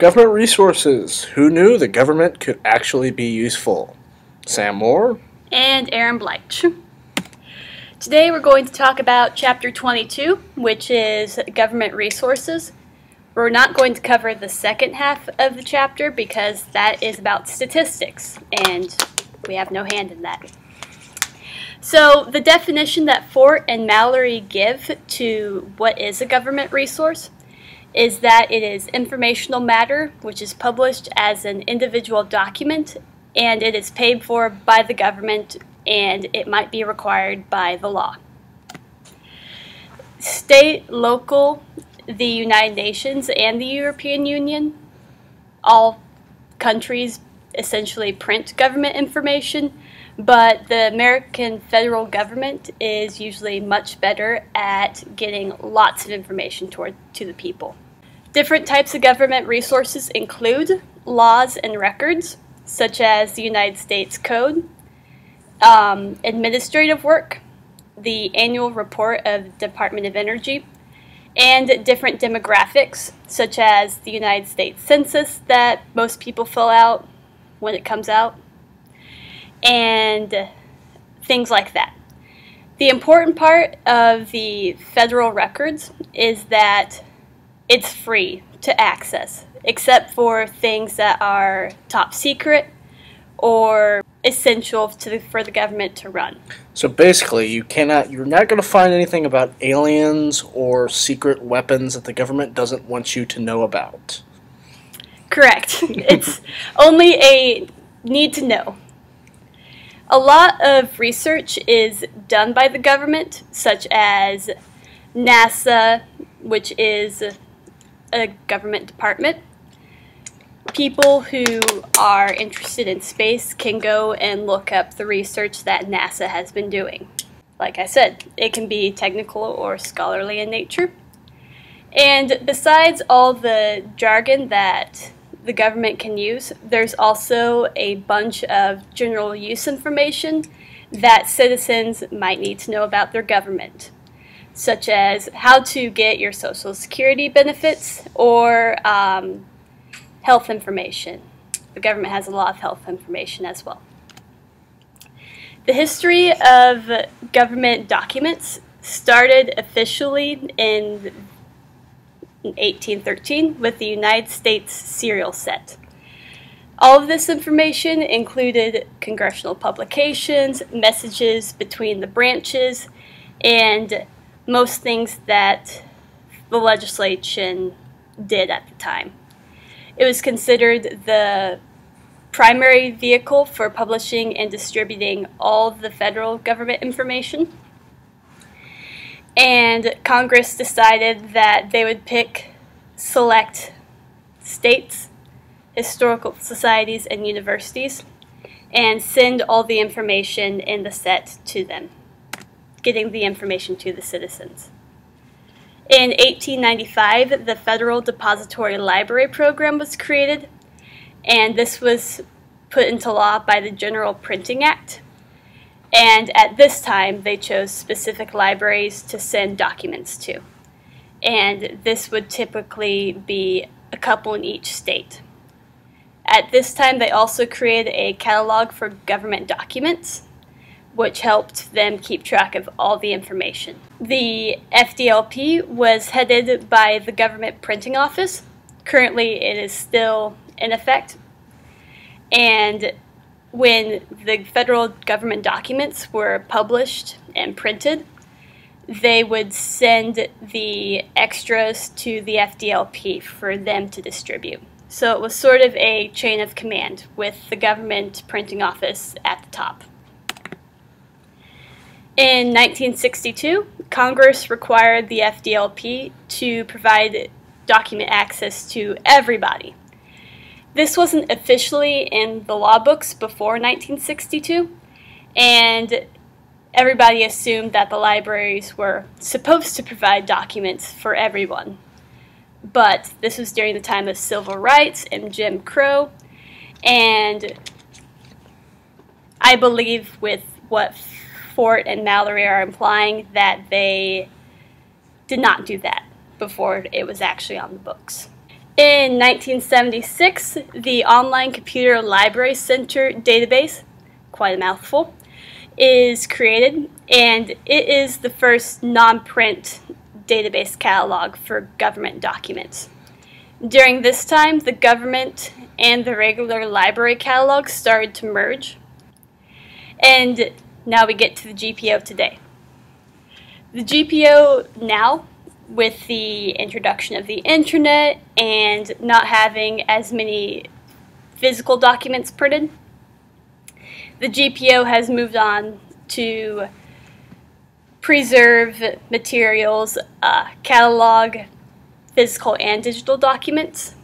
Government resources. Who knew the government could actually be useful? Sam Moore and Aaron Bleich. Today we're going to talk about Chapter 22, which is Government Resources. We're not going to cover the second half of the chapter because that is about statistics, and we have no hand in that. So the definition that Fort and Mallory give to what is a government resource is that it is informational matter which is published as an individual document, and it is paid for by the government, and it might be required by the law. State, local, the United Nations, and the European Union, all countries essentially print government information, but the American federal government is usually much better at getting lots of information to the people. Different types of government resources include laws and records, such as the United States Code, administrative work, the annual report of the Department of Energy, and different demographics, such as the United States Census that most people fill out when it comes out, and things like that. The important part of the federal records is that it's free to access, except for things that are top secret or essential for the government to run. So basically, you're not going to find anything about aliens or secret weapons that the government doesn't want you to know about. Correct. It's only a need to know. A lot of research is done by the government, such as NASA, which is a government department. People who are interested in space can go and look up the research that NASA has been doing. Like I said, it can be technical or scholarly in nature. And besides all the jargon that the government can use, there's also a bunch of general use information that citizens might need to know about their government, such as how to get your Social Security benefits or health information. The government has a lot of health information as well. The history of government documents started officially in 1813 with the United States serial set. All of this information included congressional publications, messages between the branches, and most things that the legislation did at the time. It was considered the primary vehicle for publishing and distributing all of the federal government information. And Congress decided that they would pick select states, historical societies, and universities and send all the information in the set to them, getting the information to the citizens. In 1895, the Federal Depository Library Program was created, and this was put into law by the General Printing Act. And at this time, they chose specific libraries to send documents to. And this would typically be a couple in each state. At this time, they also created a catalog for government documents, which helped them keep track of all the information. The FDLP was headed by the Government Printing Office. Currently, it is still in effect. And when the federal government documents were published and printed, they would send the extras to the FDLP for them to distribute. So it was sort of a chain of command with the Government Printing Office at the top. In 1962, Congress required the FDLP to provide document access to everybody. This wasn't officially in the law books before 1962, and everybody assumed that the libraries were supposed to provide documents for everyone. But this was during the time of civil rights and Jim Crow, and I believe with what Fort and Mallory are implying that they did not do that before it was actually on the books. In 1976, the Online Computer Library Center database, quite a mouthful, is created, and it is the first non-print database catalog for government documents. During this time, the government and the regular library catalog started to merge, and now we get to the GPO today. The GPO now, with the introduction of the internet and not having as many physical documents printed, the GPO has moved on to preserve materials, catalog physical and digital documents,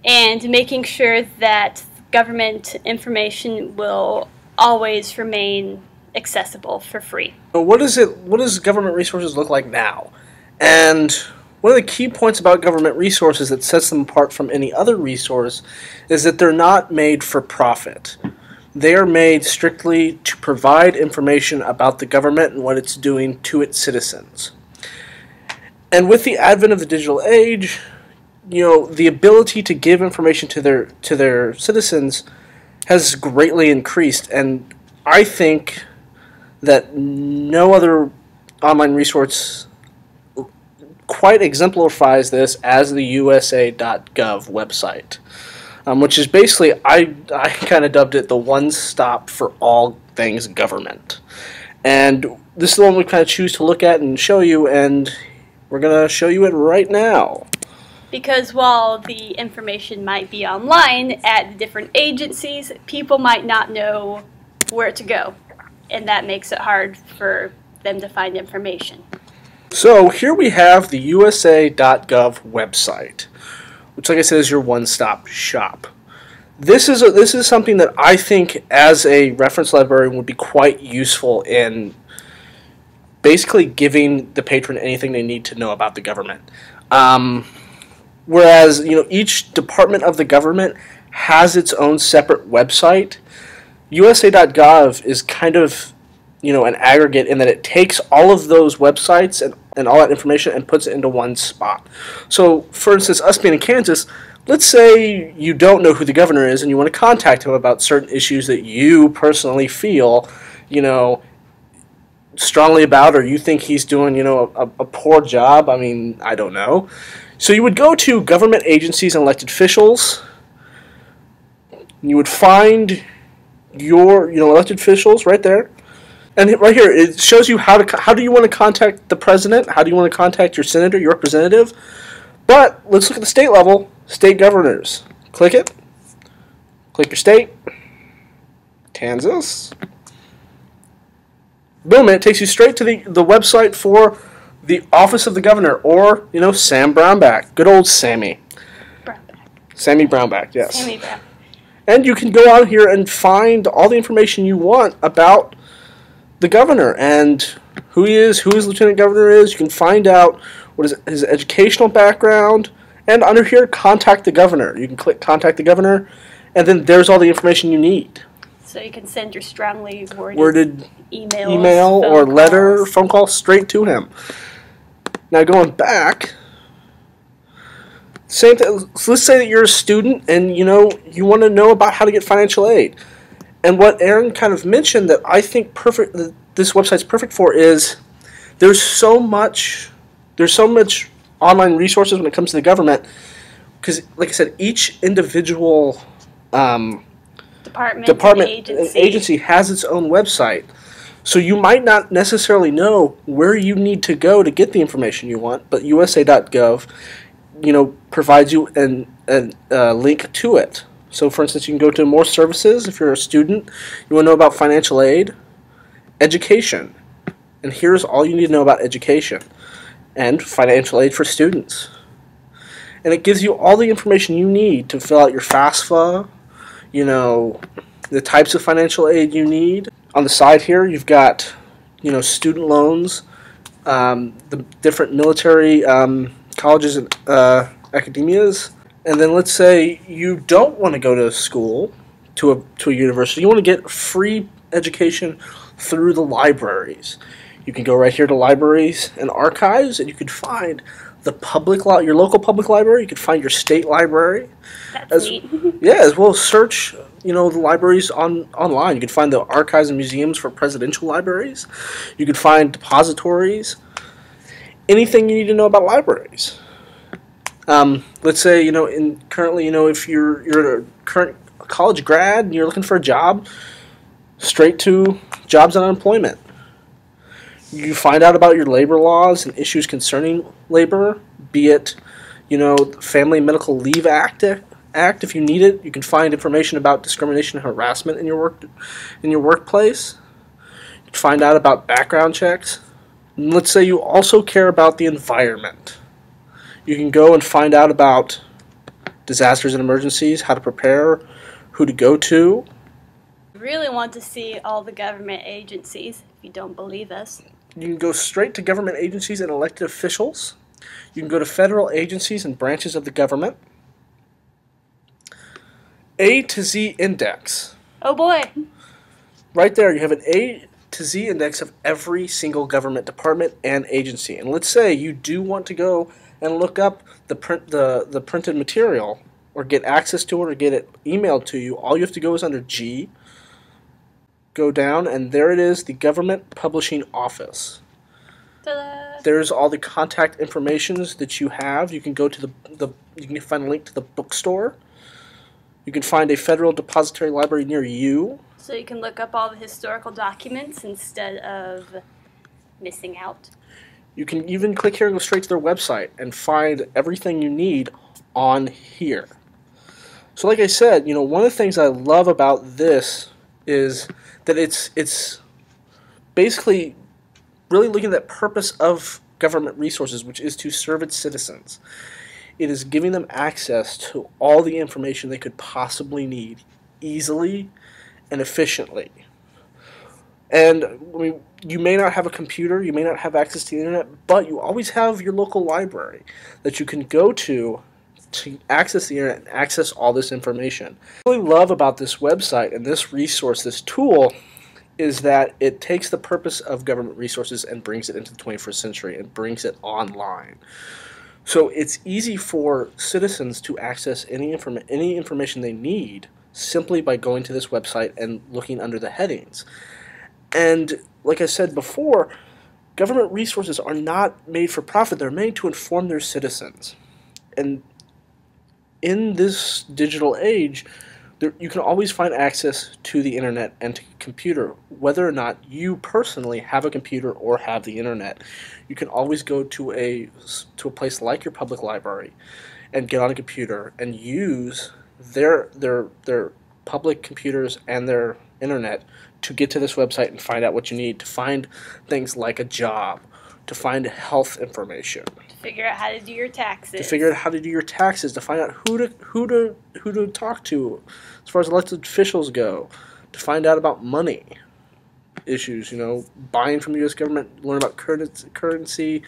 and making sure that government information will always remain accessible for free. What does government resources look like now? And one of the key points about government resources that sets them apart from any other resource is that they're not made for profit. They are made strictly to provide information about the government and what it's doing to its citizens. And with the advent of the digital age, the ability to give information to their citizens has greatly increased, and I think that no other online resource quite exemplifies this as the USA.gov website, which is basically, I kind of dubbed it the one-stop for all things government. And this is the one we kind of choose to look at and show you, and we're going to show you it right now. Because while the information might be online at the different agencies, people might not know where to go, and that makes it hard for them to find information. So here we have the USA.gov website, which, like I said, is your one-stop shop. This is something that I think, as a reference librarian, would be quite useful in basically giving the patron anything they need to know about the government. Whereas each department of the government has its own separate website, USA.gov is kind of an aggregate in that it takes all of those websites and all that information and puts it into one spot. So, for instance, us being in Kansas, let's say you don't know who the governor is and you want to contact him about certain issues that you personally feel, strongly about, or you think he's doing, a poor job. I mean, I don't know. So you would go to government agencies and elected officials. You would find your, elected officials right there. And right here, it shows you how do you want to contact the president, how do you want to contact your senator, your representative. But let's look at the state level, state governors. Click it. Click your state. Kansas. Boom, and it takes you straight to the website for the office of the governor, or, Sam Brownback. Good old Sammy. Brownback. Sammy Brownback, yes. Sammy Brown. And you can go out here and find all the information you want about the governor and who he is, who his lieutenant governor is. You can find out what is his educational background, and under here, contact the governor. You can click contact the governor, and then there's all the information you need. So you can send your strongly worded email or letter, phone call straight to him. Now going back, same thing. So let's say that you're a student and you want to know about how to get financial aid. And what Aaron kind of mentioned that I think this website's perfect for is there's so much online resources when it comes to the government, because, like I said, each individual department and agency has its own website. So you might not necessarily know where you need to go to get the information you want, but USA.gov, provides you a link to it. So, for instance, you can go to more services if you're a student. You want to know about financial aid, education, and here's all you need to know about education and financial aid for students. And it gives you all the information you need to fill out your FAFSA, the types of financial aid you need. On the side here, you've got, student loans, the different military colleges and academias. And then let's say you don't want to go to school, to a university. You want to get free education through the libraries. You can go right here to libraries and archives, and you can find the your local public library. You can find your state library. That's neat. Yeah, as well as search, the libraries online. You can find the archives and museums for presidential libraries. You can find depositories. Anything you need to know about libraries. Let's say, currently, if you're a current college grad and you're looking for a job, straight to jobs and unemployment. You find out about your labor laws and issues concerning labor, be it, Family and Medical Leave Act. If you need it, you can find information about discrimination and harassment in your workplace. You can find out about background checks. And let's say you also care about the environment. You can go and find out about disasters and emergencies, how to prepare, who to go to. Really want to see all the government agencies, if you don't believe us. You can go straight to government agencies and elected officials. You can go to federal agencies and branches of the government. A to Z index. Oh boy. Right there, you have an A to Z index of every single government department and agency. And let's say you do want to go and look up the printed material or get access to it or get it emailed to you. All you have to go is under G, go down, and there it is, the Government Publishing Office. Ta-da. There's all the contact informations that you have. You can go to you can find a link to the bookstore. You can find a federal depository library near you. So you can look up all the historical documents instead of missing out. You can even click here and go straight to their website and find everything you need on here. So like I said, one of the things I love about this is that it's basically really looking at the purpose of government resources, which is to serve its citizens. It is giving them access to all the information they could possibly need easily and efficiently. And you may not have a computer, you may not have access to the internet, but you always have your local library that you can go to access the internet and access all this information. What I really love about this website and this resource, this tool, is that it takes the purpose of government resources and brings it into the 21st century and brings it online. So it's easy for citizens to access any information they need simply by going to this website and looking under the headings. And like I said before, government resources are not made for profit. They're made to inform their citizens. And in this digital age, you can always find access to the internet and to a computer, whether or not you personally have a computer or have the internet. You can always go to a place like your public library and get on a computer and use their public computers and their internet to get to this website and find out what you need, to find things like a job, to find health information, To figure out how to do your taxes. to figure out how to do your taxes, to find out who to talk to as far as elected officials go, to find out about money issues, buying from the U.S. government, learn about currency,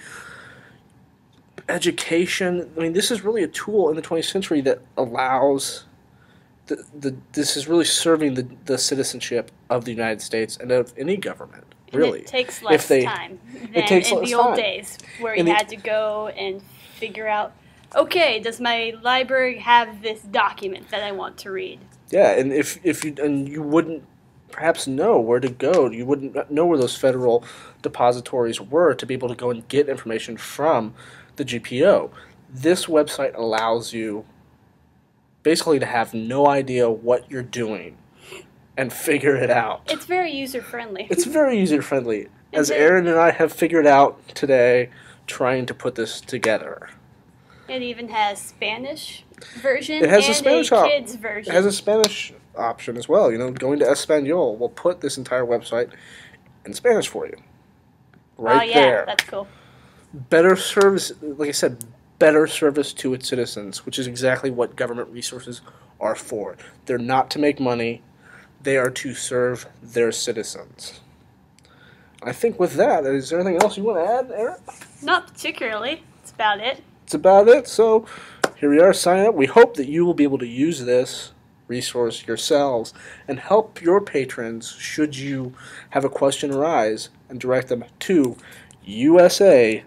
education. This is really a tool in the 20th century that allows this is really serving the citizenship of the United States and of any government. Really, and it takes less time than in the old days where you had to go and figure out, okay, does my library have this document that I want to read? Yeah, and if you wouldn't perhaps know where to go, you wouldn't know where those federal depositories were to be able to go and get information from the GPO. This website allows you basically to have no idea what you're doing and figure it out. It's very user-friendly. It's very user-friendly, as Aaron and I have figured out today trying to put this together. It even has Spanish version It has and a Spanish kids version. It has a Spanish option as well. Going to Espanol will put this entire website in Spanish for you. Right there. That's cool. Better service, like I said, better service to its citizens, which is exactly what government resources are for. They're not to make money. They are to serve their citizens. I think with that, is there anything else you want to add, Aaron? Not particularly. That's about it. That's about it. So here we are signing up. We hope that you will be able to use this resource yourselves and help your patrons should you have a question arise and direct them to USA.gov.